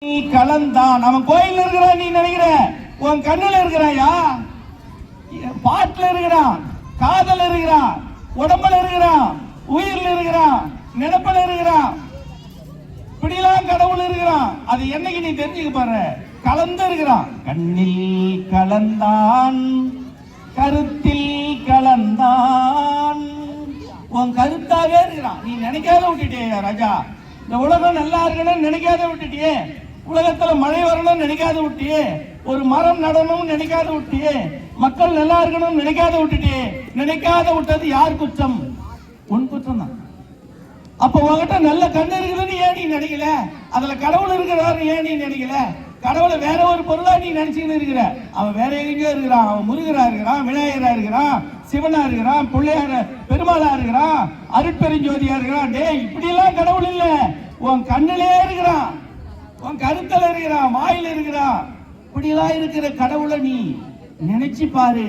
நீ கலந்தான். அவன் கோயில் இருக்கிறான் நீ நினைக்கிற, உன் கண்ணுல இருக்கிறாயா? பாட்டுல இருக்கிறான், காதல் இருக்கிறான், உடம்புல இருக்கிறான், உயிர்ல இருக்கிறான், நினைப்பல இருக்கிறான். இப்படிலாம் கடவுள் இருக்கிறான். அது என்னைக்கு நீ தெரிஞ்சுக்க பாரு. கலந்து இருக்கிறான். கண்ணில் கலந்தான், கருத்தில் கலந்தான். உன் கருத்தாவே இருக்கிறான். நீ நினைக்காத விட்டுட்டே ராஜா. இந்த உலகம் நல்லா இருக்கணும்னு நினைக்காத விட்டுட்டியே. உலகத்துல மழை வரணும்னு நினைக்காத விட்டியே. ஒரு மரம் நடணும்னு நினைக்காத விட்டியே. மக்கள் நல்லா இருக்கணும்னு நினைக்காத விட்டுட்டியே. நினைக்காத விட்டது யார் குற்றம்? உன் குற்றம் தான். அப்ப உங்ககிட்ட நல்ல கண்ணு இருக்குதுன்னு ஏன் நீ நினைக்கல? அதுல கடவுள் இருக்கிறாரு ஏன் நீ நினைக்கல? கடவுளை வேற ஒரு பொருளா நீ நினைச்சுன்னு இருக்கிற. அவன் வேற எங்கேயோ இருக்கிறான். அவன் முருகரா இருக்கிறான், விநாயகரா இருக்கிறான், சிவனா இருக்கிறான், பிள்ளையார பெருமாளா இருக்கிறான், அருட்பெருஞ்சோதியா இருக்கிறான். டேய், இப்படி எல்லாம் கடவுள் இல்ல. உன் கண்ணிலே இருக்கிறான், உன் கருத்துல இருக்கிறான், வாயில இருக்கிறான். இப்படி எல்லாம் இருக்கிற கடவுளை நீ நினைச்சு பாரு.